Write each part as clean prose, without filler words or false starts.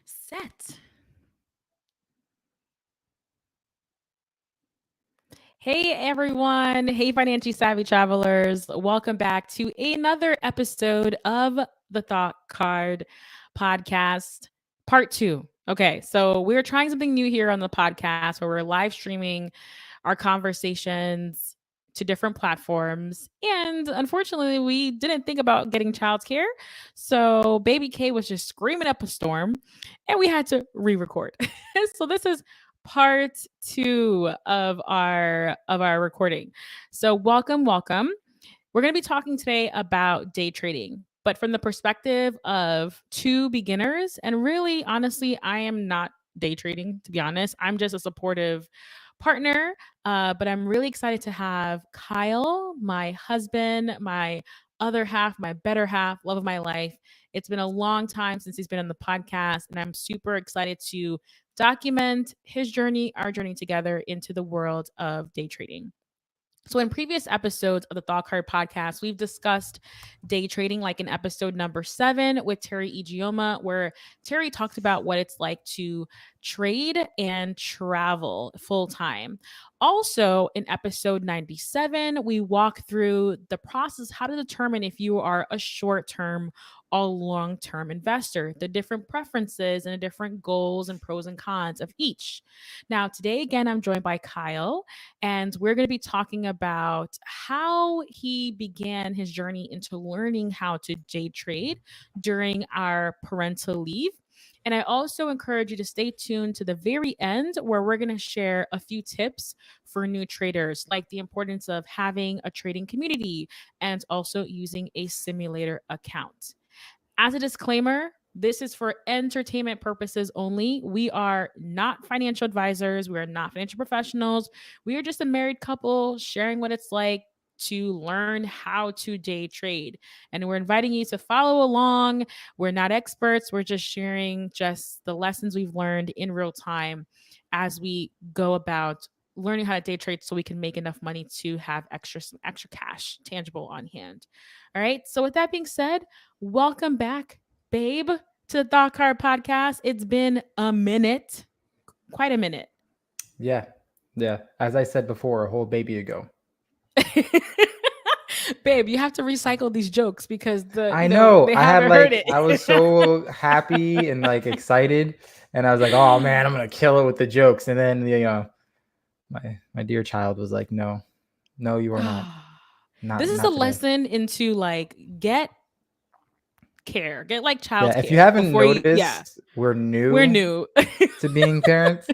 Set. Hey everyone. Hey financially savvy travelers. Welcome back to another episode of the Thought Card podcast, part 2. Okay, so we're trying something new here on the podcast where we're live streaming our conversations to different platforms. And unfortunately, we didn't think about getting childcare. So baby K was just screaming up a storm and we had to re-record. So this is part 2 of our recording. So welcome. We're going to be talking today about day trading, but from the perspective of two beginners. And really, honestly, I am not day trading, to be honest. I'm just a supportive partner. But I'm really excited to have Kyle, my husband, my other half, my better half, love of my life. It's been a long time since he's been on the podcast, and I'm super excited to document his journey, our journey together into the world of day trading. So, in previous episodes of the Thought Card podcast, we've discussed day trading, like in episode number 7 with Terry Igioma, where Terry talked about what it's like to trade and travel full time. Also, in episode 97, we walk through the process how to determine if you are a short term or long term investor, the different preferences and the different goals and pros and cons of each. Now, today, again, I'm joined by Kyle and we're going to be talking about how he began his journey into learning how to day trade during our parental leave. And I also encourage you to stay tuned to the very end where we're going to share a few tips for new traders, like the importance of having a trading community and also using a simulator account. As a disclaimer, this is for entertainment purposes only. We are not financial advisors. We are not financial professionals. We are just a married couple sharing what it's like to learn how to day trade. And we're inviting you to follow along. We're not experts. We're just sharing just the lessons we've learned in real time as we go about learning how to day trade so we can make enough money to have extra cash tangible on hand. All right. So with that being said, welcome back, babe, to the Thought Card podcast. It's been a minute, quite a minute. Yeah. Yeah. As I said before, a whole baby ago. Babe, you have to recycle these jokes because I know. they I had haven't heard like it. I was so happy and like excited, and I was like, "Oh man, I'm gonna kill it with the jokes." And then my dear child was like, "No, no, you are not. This is a Not today." lesson into like get care, get like child Yeah. If you care haven't before you. Yeah, noticed, we're we're new new. to being parents.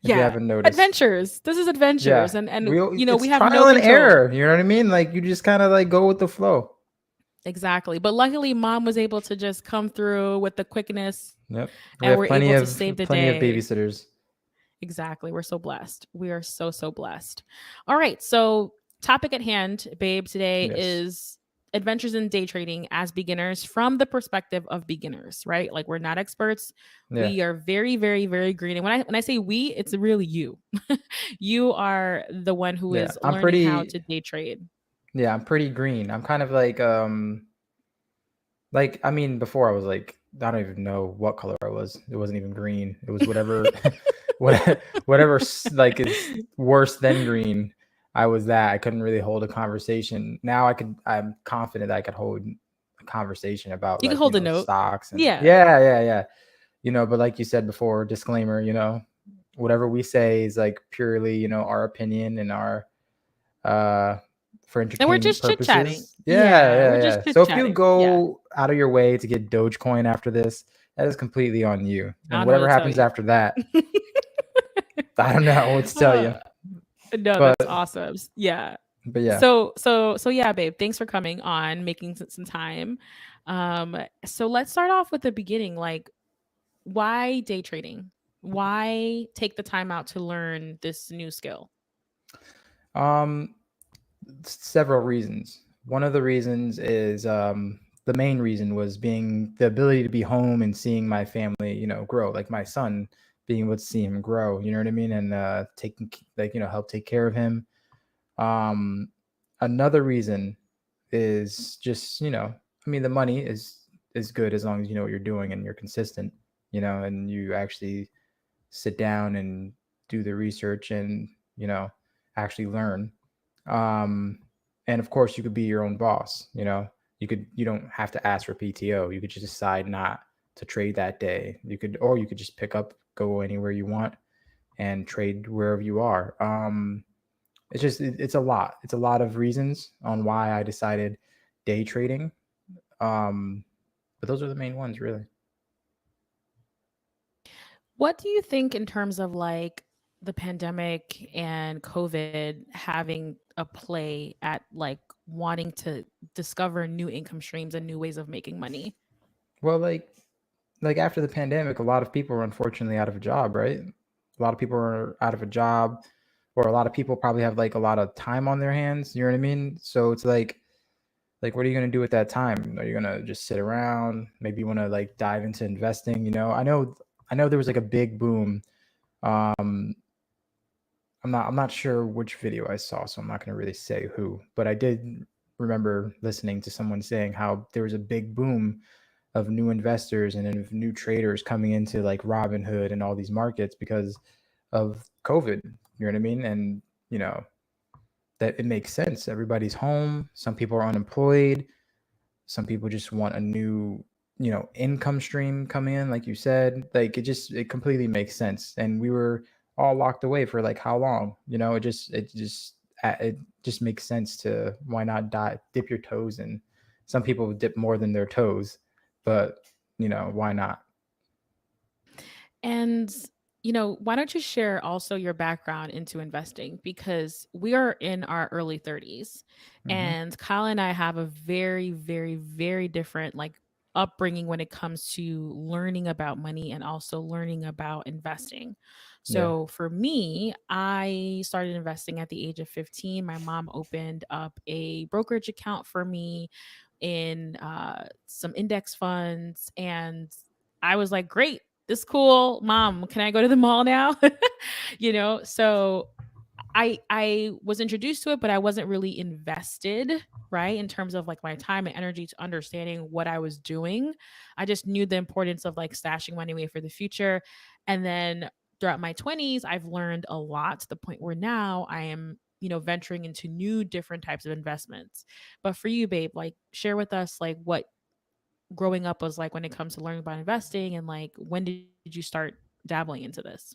If you Yeah, haven't noticed, adventures. This is adventures, yeah, and it's we have no trial and control. error. You know what I mean? Like you just kind of like go with the flow. Exactly. But luckily, mom was able to just come through with the quickness Yep. We and have we're able to save the plenty of day. babysitters. Exactly. We're so blessed. We are so blessed. All right. So, topic at hand, babe, today Yes. is adventures in day trading as beginners from the perspective of beginners, right? Like we're not experts. Yeah. We are very green. And when I say we, it's really you. You are the one who Yeah. is learning how to day trade. I'm pretty green. I'm kind of like I mean before I was like I don't even know what color I was. It wasn't even green. It was whatever like is worse than green. I was that. I couldn't really hold a conversation. Now I'm confident that I could hold a conversation about You can like, hold a note. stocks and Yeah. yeah. But like you said before, disclaimer, whatever we say is like purely, our opinion and our uh for And we're entertainment just chit chatting. purposes. Yeah, we're just chit So if you chatting. Yeah. go out of your way to get Dogecoin after this, that is completely on you. I And don't know whatever what to tell happens you. after that, I don't know what to tell you. Uh, no, But that's awesome. Yeah. yeah. So yeah, babe. Thanks for coming on, making some time. So let's start off with the beginning. Like, why day trading? Why take the time out to learn this new skill? Um Several reasons. One of the reasons is the main reason was being the ability to be home and seeing my family, grow. Like my son, being able to see him grow, you know what I mean? And taking like, help take care of him. Um, Another reason is just, I mean, the money is good as long as you know what you're doing and you're consistent. and you actually sit down and do the research and, you know, actually learn. Um, and of course, you could be your own boss. You don't have to ask for PTO. You could just decide not to trade that day. Or you could just pick up, go anywhere you want, and trade wherever you are. It's a lot. It's a lot of reasons on why I decided day trading. Um, but those are the main ones, really. What do you think in terms of like the pandemic and COVID having a play at like wanting to discover new income streams and new ways of making money? Well, like after the pandemic, a lot of people were unfortunately out of a job, right? A lot of people are out of a job, or a lot of people probably have like a lot of time on their hands. You know what I mean? So it's like what are you gonna do with that time? Are you gonna just sit around? Maybe you want to like dive into investing. I know there was like a big boom. Um, I'm not sure which video I saw, so I'm not gonna really say who, but I did remember listening to someone saying how there was a big boom of new investors and of new traders coming into like Robinhood and all these markets because of COVID. You know what I mean? And you know that it makes sense. Everybody's home. Some people are unemployed. Some people just want a new, income stream come in, like you said. Like it completely makes sense. And we were all locked away for like how long? It just makes sense to why not dip your toes in. Some people dip more than their toes, but why not? And, why don't you share also your background into investing? Because we are in our early 30s, Hmm. and Kyle and I have a very, very, very different like upbringing when it comes to learning about money and also learning about investing. Yeah. So for me, I started investing at the age of 15. My mom opened up a brokerage account for me in some index funds, and I was like, great, this cool, mom, can I go to the mall now? So I was introduced to it, but I wasn't really invested, right? In terms of like my time and energy to understanding what I was doing. I just knew the importance of like stashing money away for the future. And then throughout my 20s, I've learned a lot to the point where now I am, venturing into new different types of investments. But for you, babe, like share with us like what growing up was like when it comes to learning about investing, and like when did you start dabbling into this?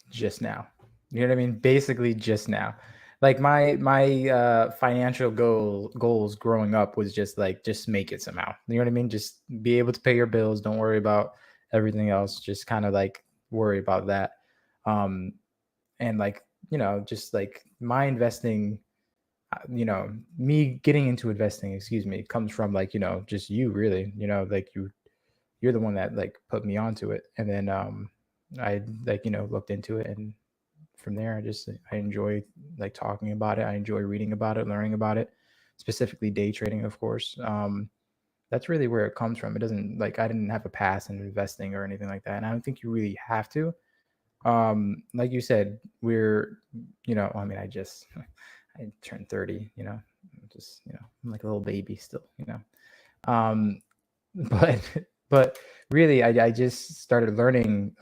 Just now. You know what I mean? Basically just now. Like my financial goals growing up was just make it somehow. You know what I mean? Just be able to pay your bills, don't worry about everything else, just kind of like worry about that. Um and like, just like my investing, me getting into investing, excuse me, comes from like, just you really, like you're the one that like put me onto it. And then I like, looked into it, and from there I enjoy like talking about it. I enjoy reading about it, learning about it, specifically day trading, of course. That's really where it comes from. It doesn't like I didn't have a past in investing or anything like that, and I don't think you really have to. Like you said, I mean, I turned 30. I'm like a little baby still. Um, but but really I just started learning,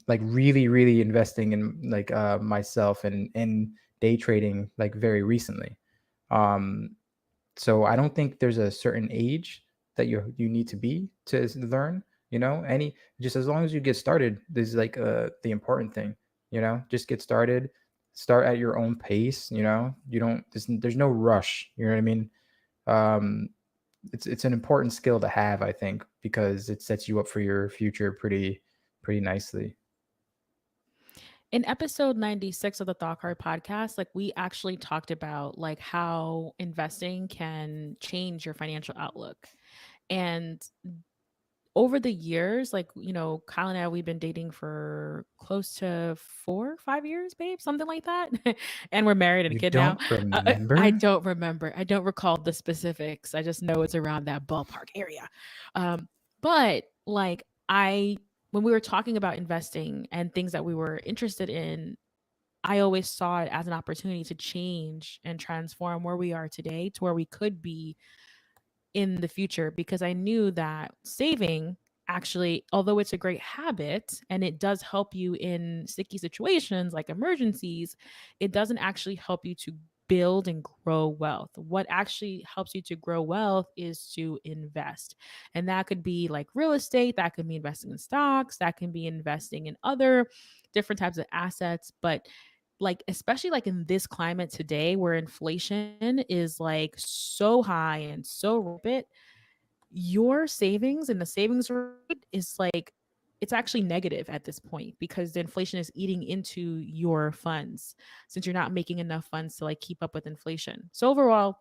like really investing in like myself and in day trading like very recently. um so I don't think there's a certain age that you need to be to learn. Any just as long as you get started, this is like the important thing. Just get started, start at your own pace. You don't there's no rush. You know what I mean? um it's an important skill to have, I think, because it sets you up for your future pretty nicely. In episode 96 of the Thought Card podcast, like we actually talked about like how investing can change your financial outlook. And over the years, like, Kyle and I, we've been dating for close to 4, 5 years, babe, something like that. And we're married and a You kid now. don't I remember? don't remember. I don't recall the specifics. I just know it's around that ballpark area. Um, but like, when we were talking about investing and things that we were interested in, I always saw it as an opportunity to change and transform where we are today to where we could be in the future, because I knew that saving actually, although it's a great habit and it does help you in sticky situations like emergencies, it doesn't actually help you to build and grow wealth. What actually helps you to grow wealth is to invest. And that could be like real estate, that could be investing in stocks, that can be investing in other different types of assets. But like, especially like in this climate today where inflation is like so high and so rapid, your savings and the savings rate is like, it's actually negative at this point because the inflation is eating into your funds since you're not making enough funds to like keep up with inflation. So overall,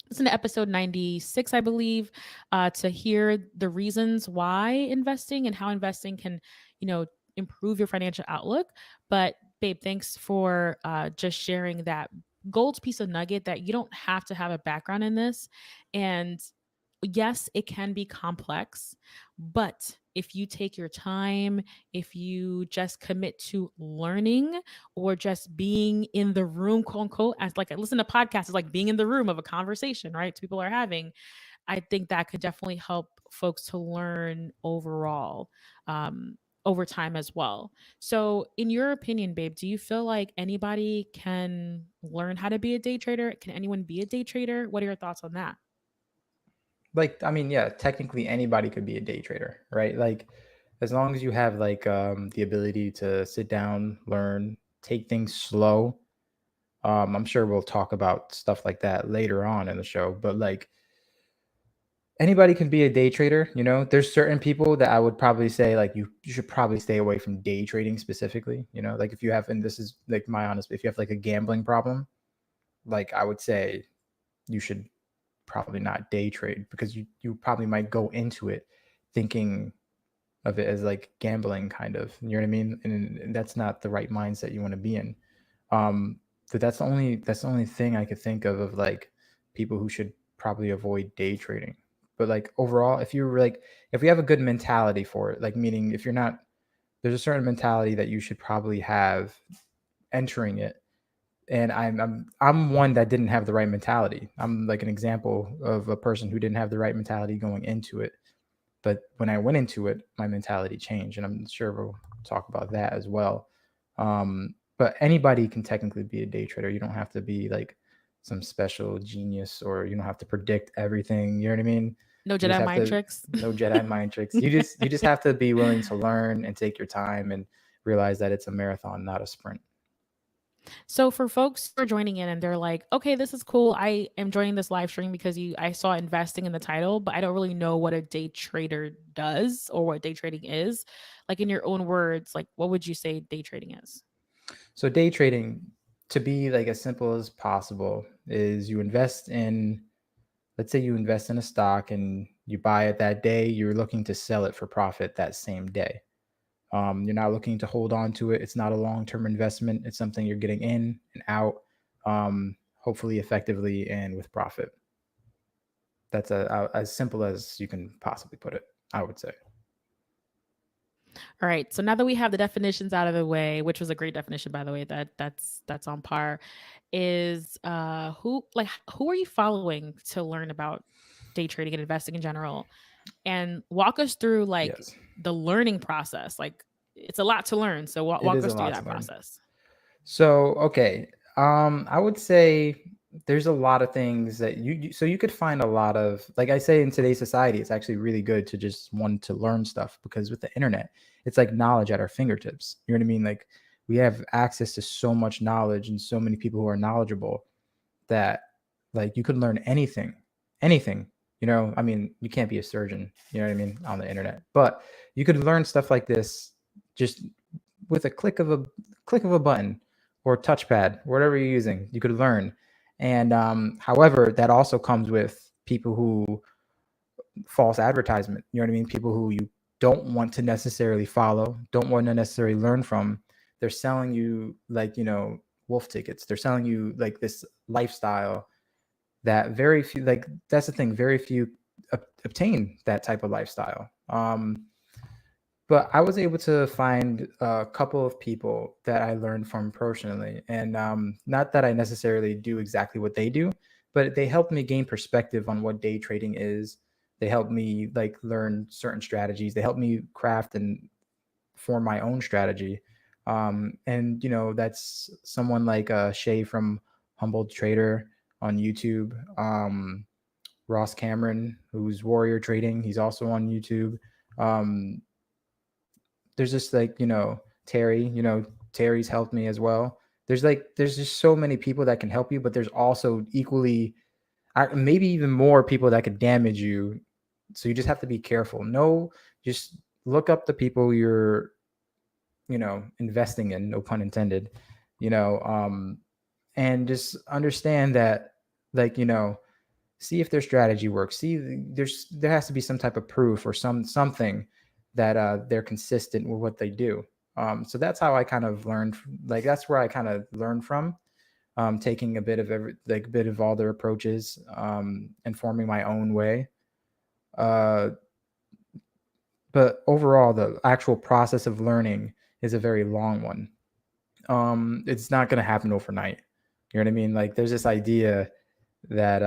listen to episode 96, I believe, to hear the reasons why investing and how investing can, you know, improve your financial outlook. But babe, thanks for just sharing that gold piece of nugget that you don't have to have a background in this. And yes, it can be complex, but if you take your time, if you just commit to learning or just being in the room, quote unquote, as like I listen to podcasts, is like being in the room of a conversation, right? Two people are having. I think that could definitely help folks to learn overall. Over time as well. So, in your opinion, babe, do you feel like anybody can learn how to be a day trader? Can anyone be a day trader? What are your thoughts on that? Like, I mean, yeah, technically anybody could be a day trader, right? Like, as long as you have like the ability to sit down, learn, take things slow. I'm sure we'll talk about stuff like that later on in the show, but like anybody can be a day trader. There's certain people that I would probably say like you should probably stay away from day trading specifically. Like if you have, and this is like my honest, if you have like a gambling problem, like I would say you should probably not day trade because you probably might go into it thinking of it as like gambling kind of, you know what I mean? And that's not the right mindset you want to be in. um but that's the only thing I could think of like people who should probably avoid day trading. But like overall, if you have a good mentality for it, like meaning if you're not, there's a certain mentality that you should probably have entering it. And I'm one that didn't have the right mentality. I'm like an example of a person who didn't have the right mentality going into it. But when I went into it, my mentality changed, and I'm sure we'll talk about that as well. But anybody can technically be a day trader. You don't have to be like some special genius, or you don't have to predict everything. You know what I mean? No You just Jedi have mind to, tricks. no Jedi mind tricks. You just have to be willing to learn and take your time and realize that it's a marathon, not a sprint. So for folks who are joining in and they're like, okay, this is cool. I am joining this live stream because I saw investing in the title, but I don't really know what a day trader does or what day trading is. Like in your own words, like what would you say day trading is? So day trading, to be like as simple as possible, is you invest in, let's say you invest in a stock and you buy it that day, you're looking to sell it for profit that same day. You're not looking to hold on to it. It's not a long-term investment. It's something you're getting in and out, hopefully effectively and with profit. That's as simple as you can possibly put it, I would say. All right. So now that we have the definitions out of the way, which was a great definition by the way, that's on par, is who are you following to learn about day trading and investing in general? And walk us through like Yes, the learning process. Like it's a lot to learn. So it walk is a us through lot to that learn. process. So, okay. I would say there's a lot of things that so you could find a lot of, like I say, in today's society, it's actually really good to just want to learn stuff because with the internet, it's like knowledge at our fingertips. You know what I mean? Like we have access to so much knowledge and so many people who are knowledgeable that like you could learn anything. I mean, you can't be a surgeon, you know what I mean, on the internet, but you could learn stuff like this just with a click of a button or touchpad, whatever you're using, you could learn. And however, that also comes with people who false advertisement. You know what I mean? People who you don't want to necessarily follow, don't want to necessarily learn from. They're selling you like, wolf tickets. They're selling you like this lifestyle that very few, like that's the thing, very few obtain that type of lifestyle. But I was able to find a couple of people that I learned from personally, and not that I necessarily do exactly what they do, but they helped me gain perspective on what day trading is, They help me like learn certain strategies. They help me craft and form my own strategy. And that's someone like Shay from Humbled Trader on YouTube. Ross Cameron, who's Warrior Trading, he's also on YouTube. Um, there's just like Terry. Terry's helped me as well. There's just so many people that can help you, but there's also equally, maybe even more people that could damage you. So you just have to be careful. No, just look up the people you're investing in, no pun intended, you know, and just understand that, like, see if their strategy works. See, there has to be some type of proof or something that they're consistent with what they do. So that's how I kind of learned. Like that's where I kind of learned from, taking a bit of bit of all their approaches, and forming my own way. Uh, but overall, the actual process of learning is a very long one. It's not going to happen overnight. You know what I mean? Like there's this idea that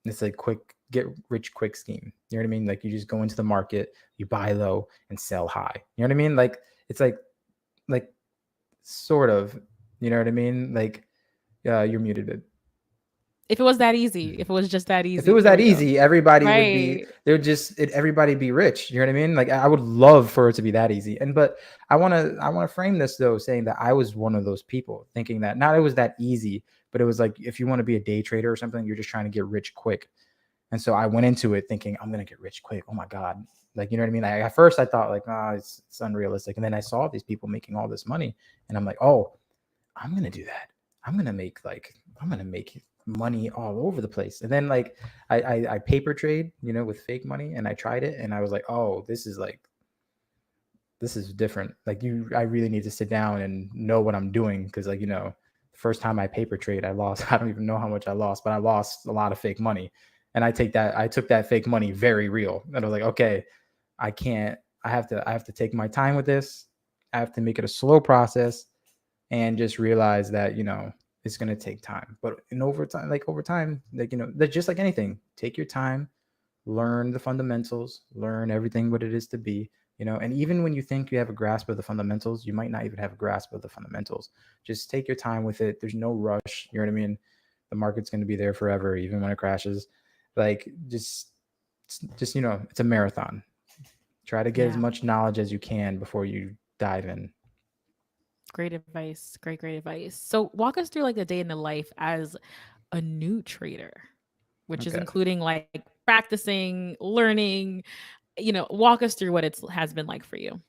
it's like quick get rich quick scheme. You know what I mean? Like you just go into the market, you buy low and sell high. You know what I mean? Like it's like sort of, you know what I mean? Like you're muted. If it was that easy, if it was just that If it easy, was there that we go. easy, everybody would be Right. there. Everybody be rich. You know what I mean? Like I would love for it to be that easy. But I want to frame this though, saying that I was one of those people thinking that not it was that easy, but it was like if you want to be a day trader or something, you're just trying to get rich quick. And so I went into it thinking I'm gonna get rich quick. Oh my god, like you know what I mean? Like, at first I thought like, it's unrealistic, and then I saw these people making all this money, and I'm like, oh, I'm gonna do that. I'm gonna make money all over the place. And then like I paper trade, with fake money, and I tried it, and I was like, oh, this is different. Like I really need to sit down and know what I'm doing, because like the first time I paper trade, I lost. I don't even know how much I lost, but I lost a lot of fake money, and I took that fake money very real, and I was like, okay, I can't. I have to take my time with this. I have to make it a slow process, and just realize that it's going to take time. But over time, like that's just like anything. Take your time, learn the fundamentals, learn everything what it is to be. And even when you think you have a grasp of the fundamentals, you might not even have a grasp of the fundamentals. Just take your time with it. There's no rush. You know what I mean? The market's going to be there forever, even when it crashes. Like just it's a marathon. Try to get as Yeah. much knowledge as you can before you dive in. Great advice. Great advice. So walk us through like a day in the life as a new trader, which is Okay. including like practicing, learning, walk us through what it has been like for you.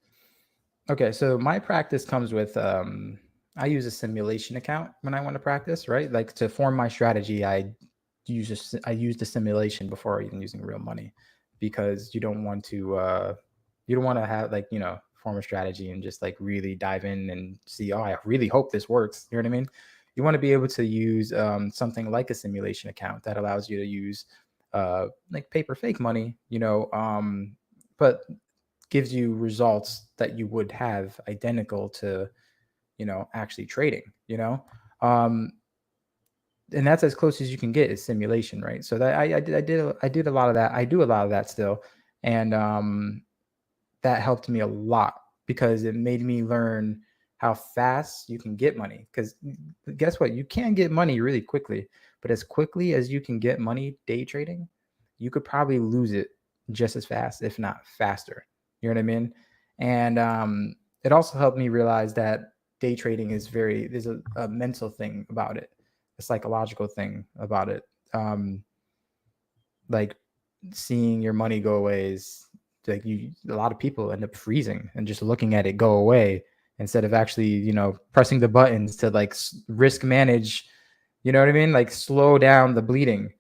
Okay, so my practice comes with I use a simulation account when I want to practice, right? Like to form my strategy, I use the simulation before even using real money, because you don't want to have like, form a strategy and just like really dive in and see, oh, I really hope this works. You know what I mean? You want to be able to use something like a simulation account that allows you to use like paper fake money, but gives you results that you would have identical to actually trading. um and that's as close as you can get is simulation, right? So that I did a lot of that. I do a lot of that still. And that helped me a lot, because it made me learn how fast you can get money. Because guess what, you can get money really quickly, but as quickly as you can get money day trading, you could probably lose it just as fast, if not faster. You know what I mean? And it also helped me realize that day trading there's a mental thing about it, a psychological thing about it. Like seeing your money go away is like a lot of people end up freezing and just looking at it go away, instead of actually pressing the buttons to like risk manage, you know what I mean, like slow down the bleeding.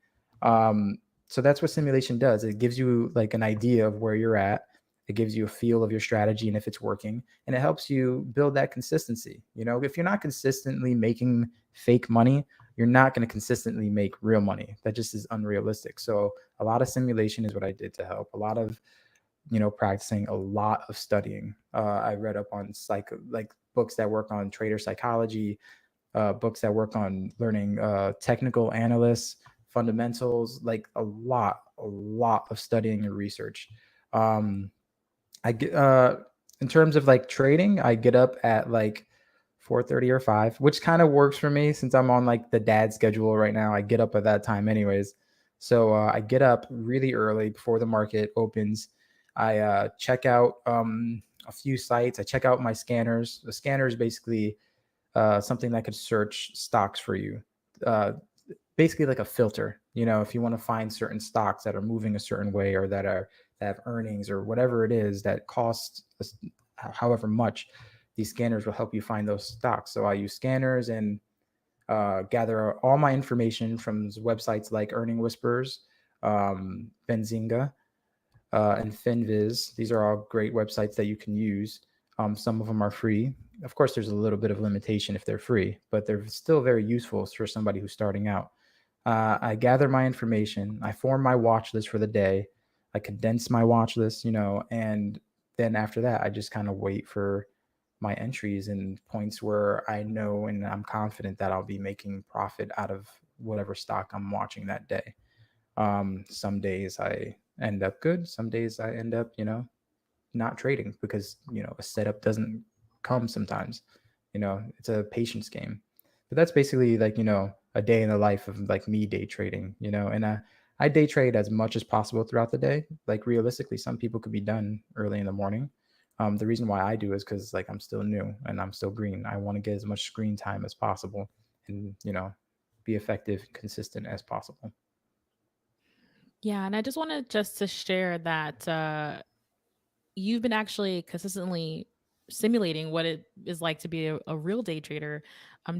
um so that's what simulation does. It gives you like an idea of where you're at. It gives you a feel of your strategy and if it's working, and it helps you build that consistency. If you're not consistently making fake money, you're not going to consistently make real money. That just is unrealistic. So a lot of simulation is what I did to help. A lot of practicing, a lot of studying. I read up on like books that work on trader psychology, books that work on learning technical analysts, fundamentals, like a lot of studying and research. Um, I get in terms of like trading, I get up at like 4:30 or 5, which kind of works for me since I'm on like the dad schedule right now. I get up at that time anyways. So I get up really early before the market opens. I check out a few sites. I check out my scanners. The scanner is basically something that could search stocks for you. Uh, Basically like a filter. You know, if you want to find certain stocks that are moving a certain way or that have earnings or whatever it is that costs however much, these scanners will help you find those stocks. So I use scanners and gather all my information from websites like Earning Whispers, Benzinga, and Finviz. These are all great websites that you can use. Some of them are free. Of course, there's a little bit of limitation if they're free, but they're still very useful for somebody who's starting out. I gather my information. I form my watch list for the day. I condense my watch list, and then after that, I just kind of wait for my entries and points where I know and I'm confident that I'll be making profit out of whatever stock I'm watching that day. Some days I end up good. Some days I end up, not trading because, a setup doesn't come sometimes. It's a patience game. But that's basically like, a day in the life of like me day trading, and I day trade as much as possible throughout the day. Like realistically, some people could be done early in the morning. The reason why I do is because like I'm still new and I'm still green. I want to get as much screen time as possible and, be effective and consistent as possible. Yeah, and I just wanted just to share that you've been actually consistently simulating what it is like to be a real day trader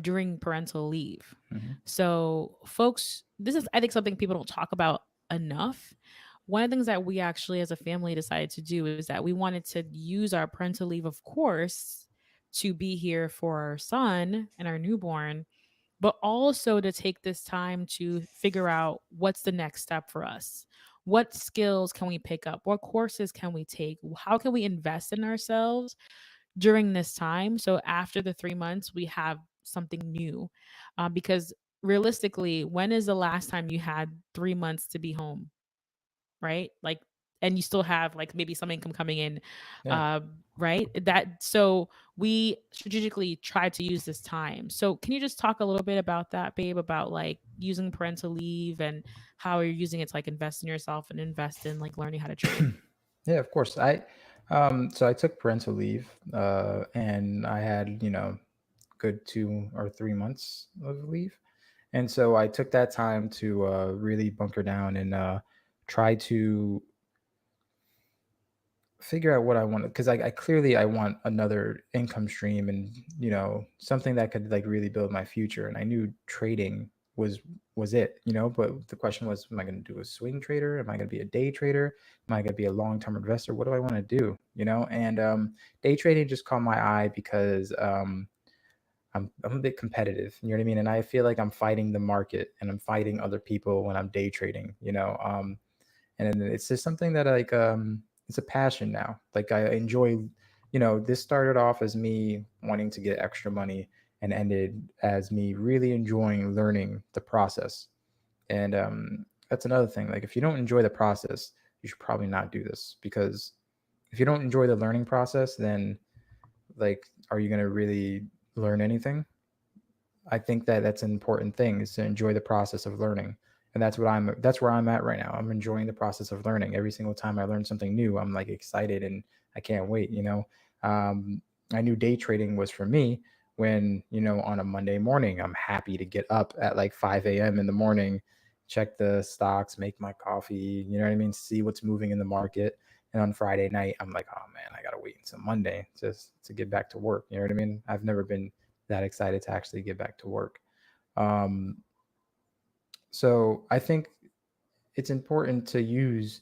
during parental leave. Hmm. So, folks, this is, I think, something people don't talk about enough. One of the things that we actually, as a family, decided to do is that we wanted to use our parental leave, of course, to be here for our son and our newborn, but also to take this time to figure out what's the next step for us. What skills can we pick up? What courses can we take? How can we invest in ourselves during this time? So after the 3 months, we have something new. Because realistically, when is the last time you had 3 months to be home? Right? Like, and you still have like maybe some income coming in, Yeah. right? That so we strategically try to use this time. So can you just talk a little bit about that, babe, about like using parental leave and how you're using it to like invest in yourself and invest in like learning how to trade? Yeah, of course. So I took parental leave, and I had, good 2 or 3 months of leave. And so I took that time to really bunker down and try to figure out what I want because I clearly I want another income stream and something that could like really build my future. And I knew trading was was it, but the question was, am I going to do a swing trader? Am I going to be a day trader? Am I going to be a long-term investor? What do I want to do? And day trading just caught my eye because I'm a bit competitive, you know what I mean? And I feel like I'm fighting the market and I'm fighting other people when I'm day trading, and it's just something that like it's a passion now. Like I enjoy, this started off as me wanting to get extra money and ended as me really enjoying learning the process. And that's another thing. Like if you don't enjoy the process, you should probably not do this because if you don't enjoy the learning process, then like are you going to really learn anything? I think that that's an important thing is to enjoy the process of learning. And that's where I'm at right now. I'm enjoying the process of learning. Every single time I learn something new, I'm like excited and I can't wait. Um, I knew day trading was for me when, on a Monday morning, I'm happy to get up at like 5 a.m. in the morning, check the stocks, make my coffee, you know what I mean? See what's moving in the market. And on Friday night, I'm like, oh man, I gotta wait until Monday just to get back to work. You know what I mean? I've never been that excited to actually get back to work. Um, so I think it's important to use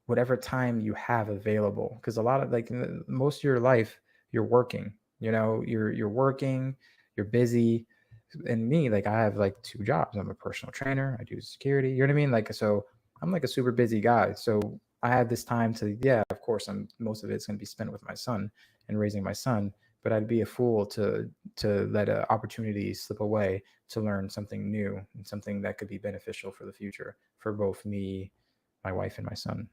whatever time you have available because a lot of like most of your life you're working. You're working, you're busy. And me, like I have like 2 jobs. I'm a personal trainer. I do security. You know what I mean? Like so, I'm like a super busy guy. So I have this time to, yeah, of course, I'm most of it's going to be spent with my son and raising my son. but I'd be a fool to let an opportunity slip away to learn something new and something that could be beneficial for the future for both me, my wife, and my son.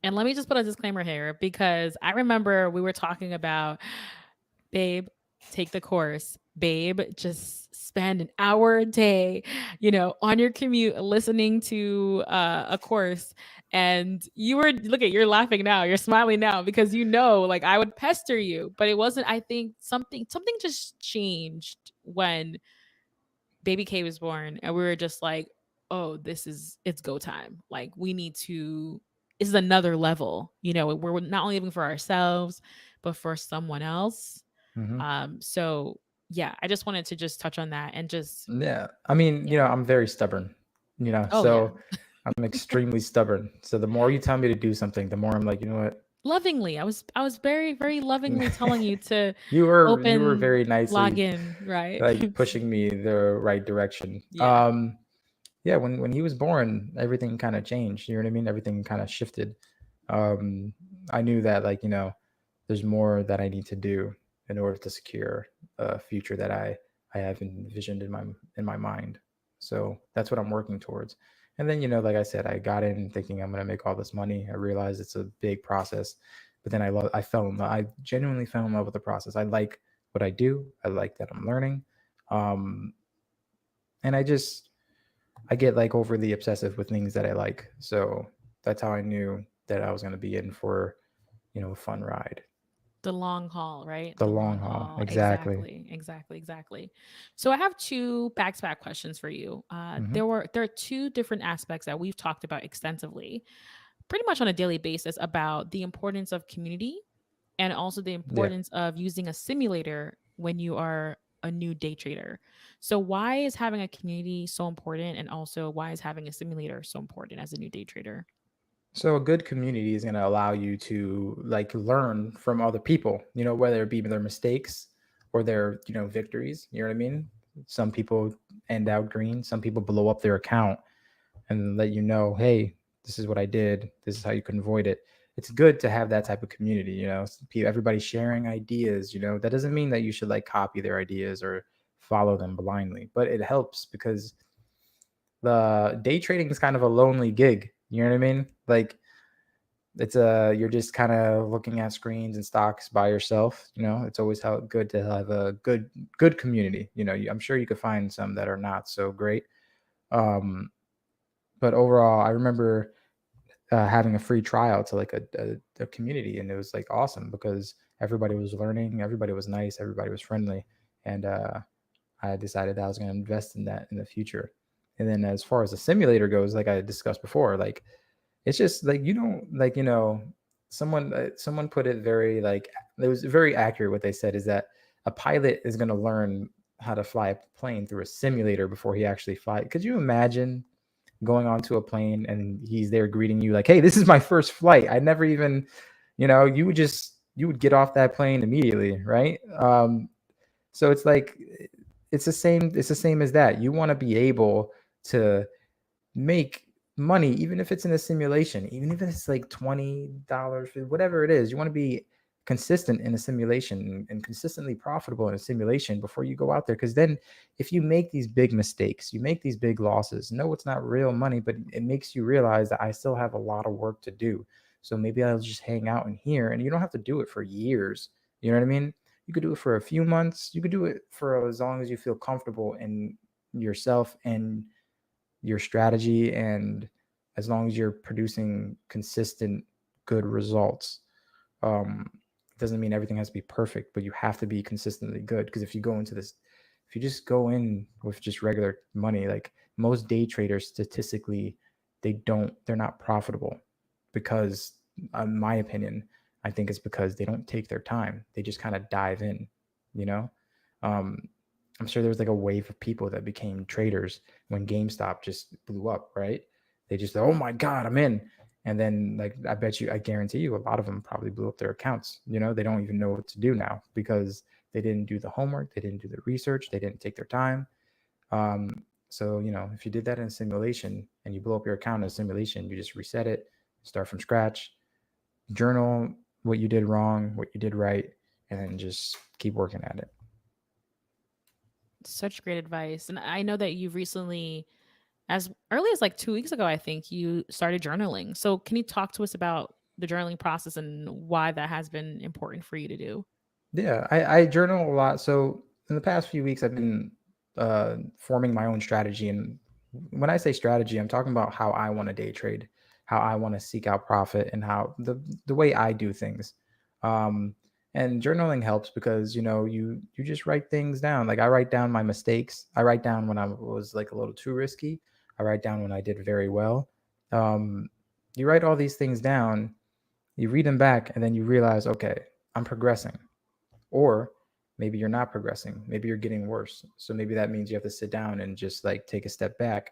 And let me just put a disclaimer here because I remember we were talking about, babe, take the course. Babe, just spend an hour a day, on your commute listening to a course. And you were, look at, you're laughing now, you're smiling now because like I would pester you, but it wasn't, I think something just changed when baby K was born and we were just like, oh, it's go time. Like we need to, this is another level. We're not only living for ourselves, but for someone else. Hmm. So yeah, I just wanted to just touch on that and just, Yeah. I mean, yeah. I'm very stubborn, Oh yeah. so I'm extremely stubborn. So the more you tell me to do something, the more I'm like, you know what? Lovingly. I was very, very lovingly telling you to You were open, very log nicely in, right? like pushing me the right direction. Yeah. Yeah, when he was born, everything kind of changed. You know what I mean? Everything kind of shifted. Um, I knew that like there's more that I need to do in order to secure a future that I have envisioned in my mind. So that's what I'm working towards. And then like I said, I got in thinking I'm gonna make all this money. I realized it's a big process, but then I fell in love. I genuinely fell in love with the process. I like what I do. I like that I'm learning, um, and I get like overly obsessive with things that I like. So that's how I knew that I was gonna be in for a fun ride. The long haul, right? The The long long haul, haul. exactly. Exactly. Exactly. Exactly. So I have two back-to-back questions for you. Hmm. There are two different aspects that we've talked about extensively, pretty much on a daily basis, about the importance of community and also the Yeah. importance of using a simulator when you are a new day trader. So why is having a community so important, and also why is having a simulator so important as a new day trader? So a good community is going to allow you to like learn from other people, whether it be their mistakes or their, victories. You know what I mean? Some people end out green, some people blow up their account and let you know, hey, this is what I did. This is how you can avoid it. It's good to have that type of community, everybody sharing ideas, that doesn't mean that you should like copy their ideas or follow them blindly, but it helps because the day trading is kind of a lonely gig. You know what I mean? Like it's you're just kind of looking at screens and stocks by yourself. It's always how good to have a good community. I'm sure you could find some that are not so great. Um, but overall, I remember having a free trial to like a community, and it was like awesome because everybody was learning, everybody was nice, everybody was friendly, and I decided that I was going to invest in that in the future. And then as far as the simulator goes, like I discussed before, like it's just like you don't like someone put it very like it was very accurate. What they said is that a pilot is going to learn how to fly a plane through a simulator before he actually fly. Could you imagine going onto a plane and he's there greeting you like, "Hey, this is my first flight. I never even, you would get off that plane immediately, right?" So it's like it's the same as that. You want to be able to make money even if it's in a simulation, even if it's like $20, whatever it is. You want to be consistent in a simulation and consistently profitable in a simulation before you go out there, because then if you make these big mistakes, you make these big losses, no, it's not real money, but it makes you realize that I still have a lot of work to do. So maybe I'll just hang out in here, and you don't have to do it for years. You know what I mean? You could do it for a few months, you could do it for as long as you feel comfortable in yourself and your strategy, and as long as you're producing consistent good results. It doesn't mean everything has to be perfect, but you have to be consistently good, because if you just go in with just regular money, like most day traders statistically, they're not profitable because, in my opinion, I think it's because they don't take their time. They just kind of dive in, you know. um, I'm sure there was like a wave of people that became traders when GameStop just blew up, right? They just, oh my God, I'm in. And then, like, I guarantee you, a lot of them probably blew up their accounts. They don't even know what to do now because they didn't do the homework, they didn't do the research, they didn't take their time. So, if you did that in a simulation and you blow up your account in a simulation, you just reset it, start from scratch, journal what you did wrong, what you did right, and then just keep working at it. Such great advice. And I know that you've recently, as early as like 2 weeks ago, I think you started journaling. So can you talk to us about the journaling process and why that has been important for you to do? Yeah, I journal a lot. So in the past few weeks, I've been forming my own strategy. And when I say strategy, I'm talking about how I want to day trade, how I want to seek out profit, and how the way I do things. Um, and journaling helps because you just write things down. Like I write down my mistakes. I write down when I was like a little too risky. I write down when I did very well. Um, you write all these things down. You read them back, and then you realize, okay, I'm progressing. Or maybe you're not progressing. Maybe you're getting worse. So maybe that means you have to sit down and just like take a step back,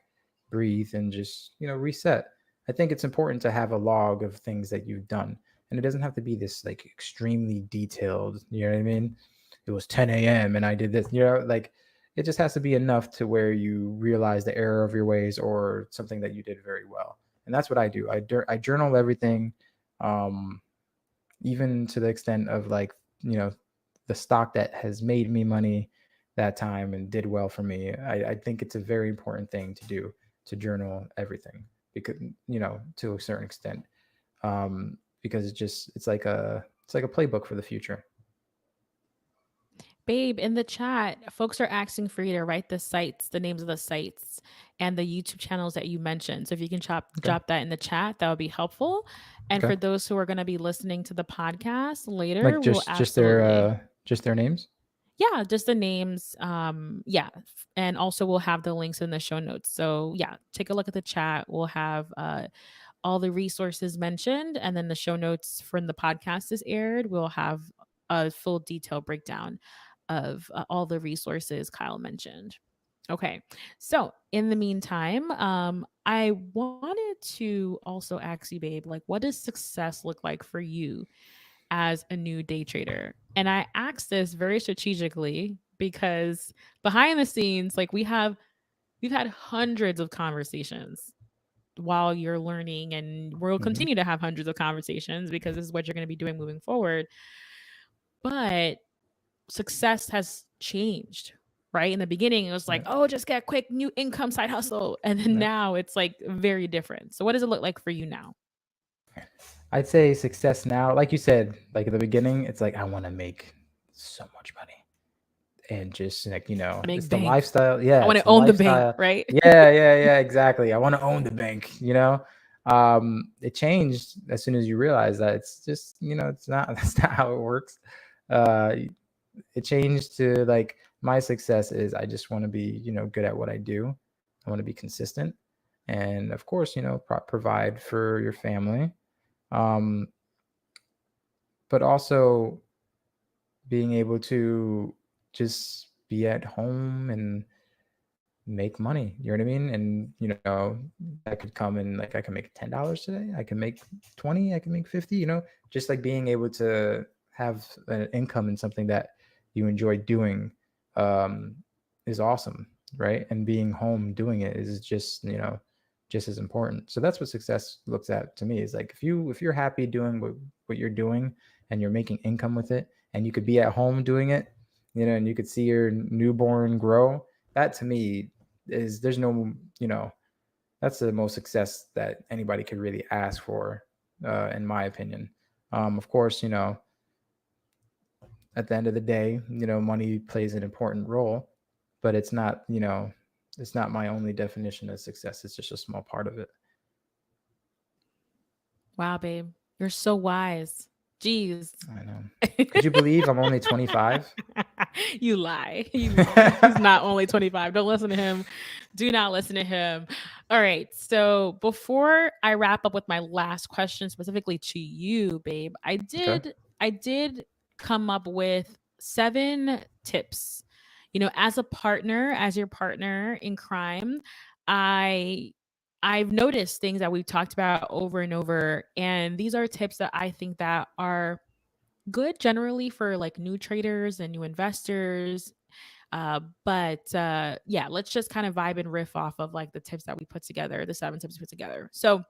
breathe, and just, reset. I think it's important to have a log of things that you've done. And it doesn't have to be this like extremely detailed, you know what I mean? It was 10 a.m. and I did this, like it just has to be enough to where you realize the error of your ways or something that you did very well. And that's what I do. I journal everything, um, even to the extent of like, you know, the stock that has made me money that time and did well for me. I think it's a very important thing to do, to journal everything, because to a certain extent, because it's like a playbook for the future. Babe, in the chat, folks are asking for you to write the sites, the names of the sites, and the YouTube channels that you mentioned. So if you can Okay. drop that in the chat, that would be helpful. And Okay. for those who are going to be listening to the podcast later, Like we'll absolutely, just their names. yeah, just the names. Yeah, and also we'll have the links in the show notes. So yeah, take a look at the chat. We'll have all the resources mentioned, and then the show notes from the podcast is aired. We'll have a full detailed breakdown of all the resources Kyle mentioned. Okay, so in the meantime, I wanted to also ask you, babe, like, what does success look like for you as a new day trader? And I asked this very strategically because behind the scenes, like we've had hundreds of conversations while you're learning, and we'll Hmm. continue to have hundreds of conversations because this is what you're going to be doing moving forward. But success has changed, right? In the beginning, it was like, Yeah. oh, just get a quick new income side hustle. And then Yeah. now it's like very different. So, what does it look like for you now? I'd say success now, like you said, like at the beginning, it's like I want to make so much money. And just like it's Make the bank. lifestyle. I Yeah, want it's to the own the bank, lifestyle. right? Yeah, exactly. I want to own the bank. It changed as soon as you realize that it's just it's not that's not how it works. uh it changed to like, my success is I just want to be good at what I do. I want to be consistent, and of course provide for your family, um but also being able to just be at home and make money. You know what I mean? And that could come in, like, I can make $10 today. I can make 20. I can make 50. Just like being able to have an income in something that you enjoy doing, um, is awesome, right? And being home doing it is just as important. So that's what success looks at to me. Is like, if you're happy doing what you're doing, and you're making income with it, and you could be at home doing it, and you could see your newborn grow. That to me is, there's no, that's the most success that anybody could really ask for, in my opinion. Of course, at the end of the day, money plays an important role, but it's not my only definition of success. It's just a small part of it. Wow, babe. You're so wise. Jeez. I know. Could you believe I'm only 25? You lie. You lie. He's not only 25. Don't listen to him. Do not listen to him. All right. So before I wrap up with my last question specifically to you, babe, Okay. I did come up with 7 tips. You know, as a partner, as your partner in crime, I I've noticed things that we've talked about over and over, and these are tips that I think that are good generally for like new traders and new investors. But yeah, let's just kind of vibe and riff off of like the tips that we put together, the 7 tips we put together. So,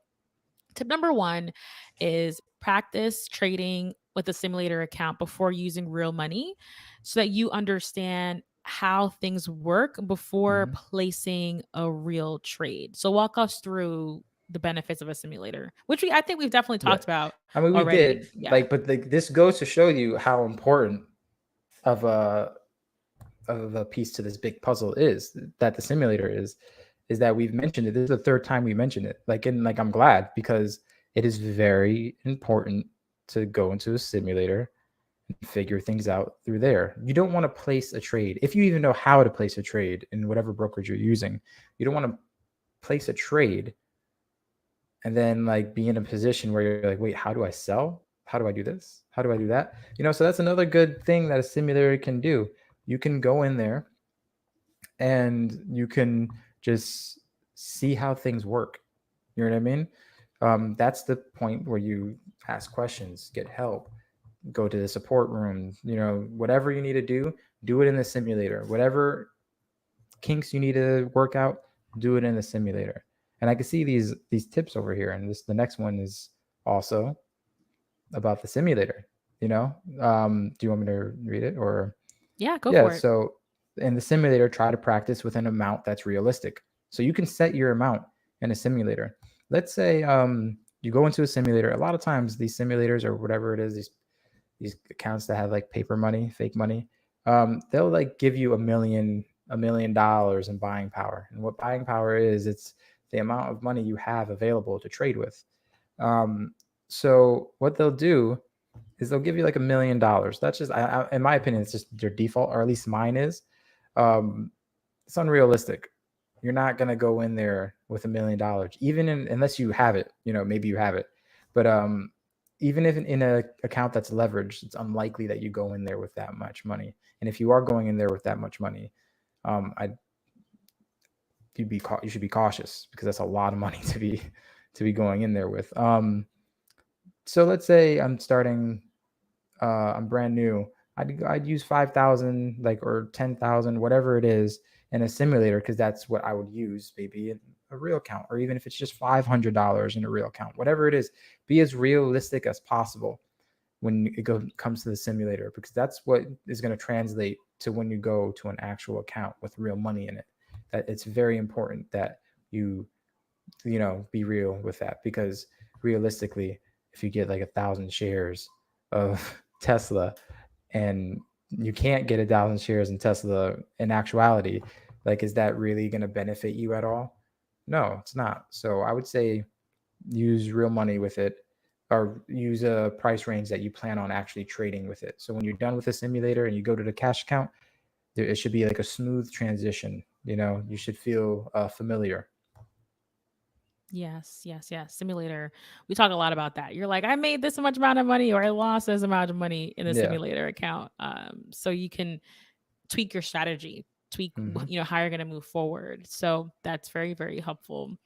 tip number one is practice trading with a simulator account before using real money so that you understand how things work before Hmm. placing a real trade. So walk us through the benefits of a simulator, which I think we've definitely Yeah. talked about I mean, we already. did Yeah. like, but like this goes to show you how important of a piece to this big puzzle is that the simulator is that we've mentioned it. This is the third time we mentioned it. Like, and like, I'm glad because it is very important to go into a simulator and figure things out through there. You don't want to place a trade if you even know how to place a trade in whatever brokerage you're using. You don't want to place a trade and then like be in a position where you're like, wait, how do I sell? How do I do this? How do I do that? So that's another good thing that a simulator can do. You can go in there and you can just see how things work. You know what I mean? That's the point where you ask questions, get help, go to the support room. Whatever you need to do it in the simulator. Whatever kinks you need to work out, do it in the simulator. And I can see these tips over here, and the next one is also about the simulator. Do you want me to read it or? Yeah, go Yeah. for it. So in the simulator, try to practice with an amount that's realistic. So you can set your amount in a simulator. Let's say you go into a simulator. A lot of times these simulators or whatever it is, these accounts that have like paper money, fake money, they'll like give you $1 million in buying power. And what buying power is, it's the amount of money you have available to trade with. So what they'll do is they'll give you like $1 million. That's just, in my opinion, it's just their default, or at least mine is. Um, it's unrealistic. You're not gonna go in there with $1 million, unless you have it. Maybe you have it, but even if in a account that's leveraged, it's unlikely that you go in there with that much money. And if you are going in there with that much money, I you should be cautious because that's a lot of money to be going in there with. So let's say I'm brand new. I'd use 5,000 like or 10,000, whatever it is, in a simulator because that's what I would use maybe in a real account, or even if it's just $500 in a real account, whatever it is. Be as realistic as possible when comes to the simulator, because that's what is going to translate to when you go to an actual account with real money in it. That it's very important that be real with that, because realistically, if you get like 1,000 shares of Tesla and you can't get 1,000 shares in Tesla in actuality, like, is that really going to benefit you at all? No, it's not. So I would say use real money with it, or use a price range that you plan on actually trading with it. So when you're done with the simulator and you go to the cash account, it should be like a smooth transition. You should feel familiar. Yes, yes, yes. Simulator. We talk a lot about that. You're like, I made this much amount of money, or I lost this amount of money in the Yeah. simulator account. So you can tweak your strategy, tweak Hmm. how you're going to move forward. So that's very, very helpful.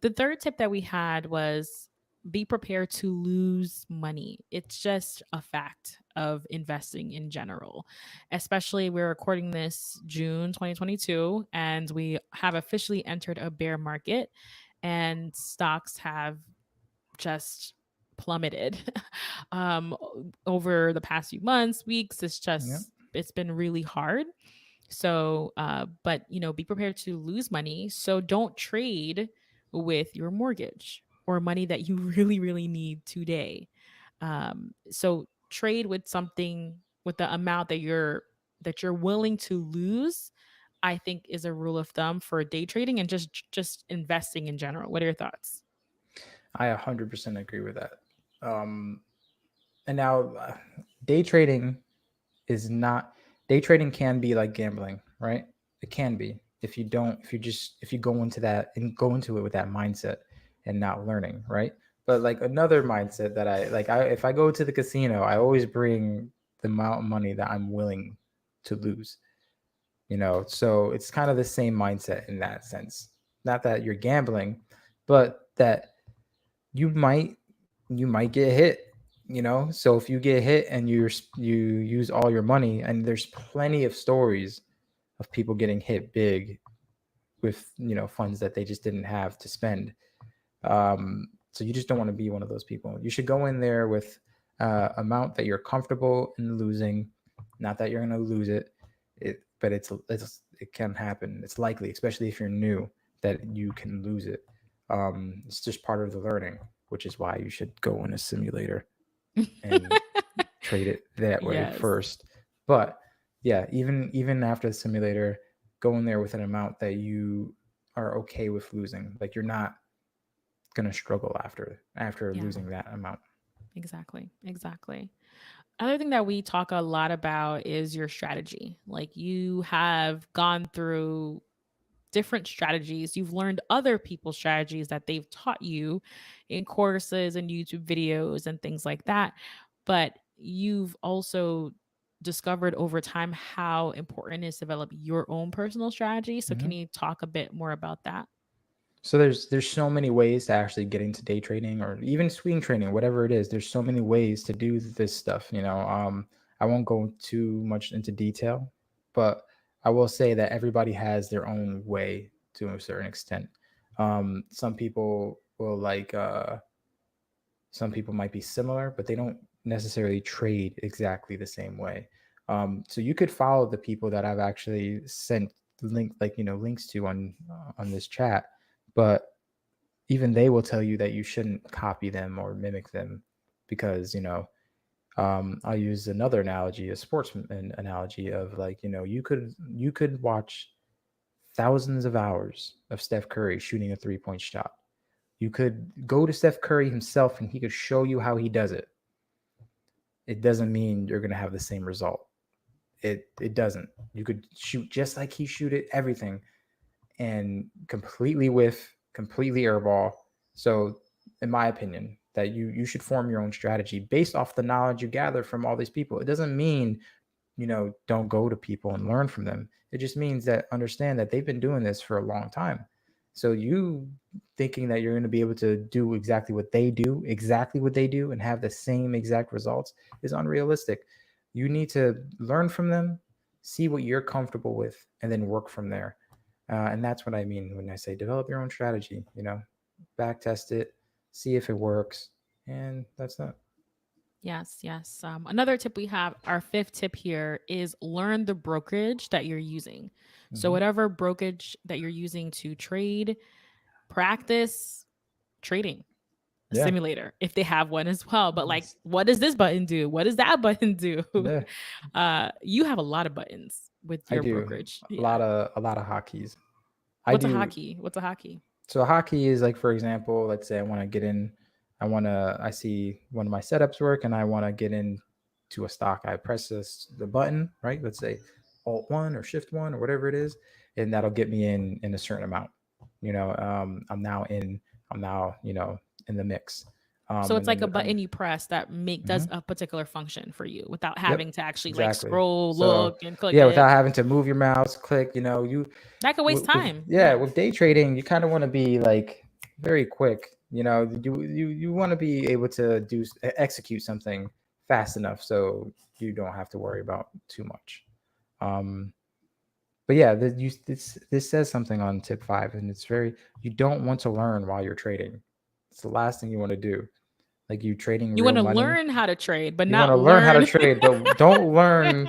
The third tip that we had was be prepared to lose money. It's just a fact of investing in general. Especially, we're recording this June 2022, and we have officially entered a bear market, and stocks have just plummeted over the past few months, weeks. Yeah. It's been really hard. So, but be prepared to lose money. So don't trade with your mortgage or money that you really, really need today. So trade with something, with the amount that you're willing to lose. I think is a rule of thumb for day trading and just investing in general. What are your thoughts? I 100% agree with that. Um, and now, day trading is not day trading can be like gambling, right? It can be if you go into that and go into it with that mindset and not learning, right? But like another mindset that if I go to the casino, I always bring the amount of money that I'm willing to lose. So it's kind of the same mindset in that sense. Not that you're gambling, but that you might you might get hit. So if you get hit and you use all your money, and there's plenty of stories of people getting hit big with funds that they just didn't have to spend. So you just don't want to be one of those people. You should go in there with amount that you're comfortable in losing. Not that you're going to lose it, but it can happen. It's likely, especially if you're new, that you can lose it. It's just part of the learning, which is why you should go in a simulator and trade it that way Yes. first. But yeah, even after the simulator, go in there with an amount that you are okay with losing. Like you're not gonna struggle after Yeah, losing that amount. exactly. Exactly. Other thing that we talk a lot about is your strategy. Like you have gone through different strategies. You've learned other people's strategies that they've taught you in courses and YouTube videos and things like that. But you've also discovered over time how important it is to develop your own personal strategy. So can Mm-hmm. you talk a bit more about that? So there's so many ways to actually get into day trading or even swing trading, whatever it is. There's so many ways to do this stuff. I won't go too much into detail, but I will say that everybody has their own way to a certain extent. Some people will some people might be similar, but they don't necessarily trade exactly the same way. So you could follow the people that I've actually sent links to on this chat, but even they will tell you that you shouldn't copy them or mimic them because I'll use another analogy, a sports analogy of like you could watch thousands of hours of Steph Curry shooting a 3-point shot. You could go to Steph Curry himself and he could show you how he does it. It doesn't mean you're going to have the same result. It doesn't. You could shoot just like he shoot it, everything, and completely whiff, completely airball. So, in my opinion, that you should form your own strategy based off the knowledge you gather from all these people. It doesn't mean don't go to people and learn from them. It just means that understand that they've been doing this for a long time. So you thinking that you're going to be able to do exactly what they do, and have the same exact results is unrealistic. You need to learn from them, see what you're comfortable with, and then work from there. And that's what I mean when I say develop your own strategy. Back test it, see if it works, and that's that. Yes, yes. Another tip we have, our fifth tip here is learn the brokerage that you're using. So, Mm-hmm. whatever brokerage that you're using to trade, practice trading a Yeah. simulator if they have one as well. But, like, Yes. what does this button do? What does that button do? Yeah. You have a lot of buttons with I your do brokerage. a Yeah. lot of hotkeys. I What's a do. hockey? What's a hockey? So a hotkey is like, for example, let's say I want to get in. I see one of my setups work, and I want to get in to a stock. I press the button, right? Let's say Alt 1 or Shift 1 or whatever it is, and that'll get me in a certain amount. I'm now in. I'm now in the mix. So it's And like a then button you press that make does mhm. a particular function for you without Yep, having to actually like exactly. scroll, So look, and click yeah, it. without having to move your mouse, click. That could waste With time. yeah, Yeah. with day trading, you kind of want to be like very quick. You want to be able to execute something fast enough so you don't have to worry about too much. Um, but yeah, this says something on tip 5, and it's very you don't want to learn while you're trading. It's the last thing you want to do. Like you trading You real want to money, learn how to trade, but you want not to learn how to learn trade, but don't learn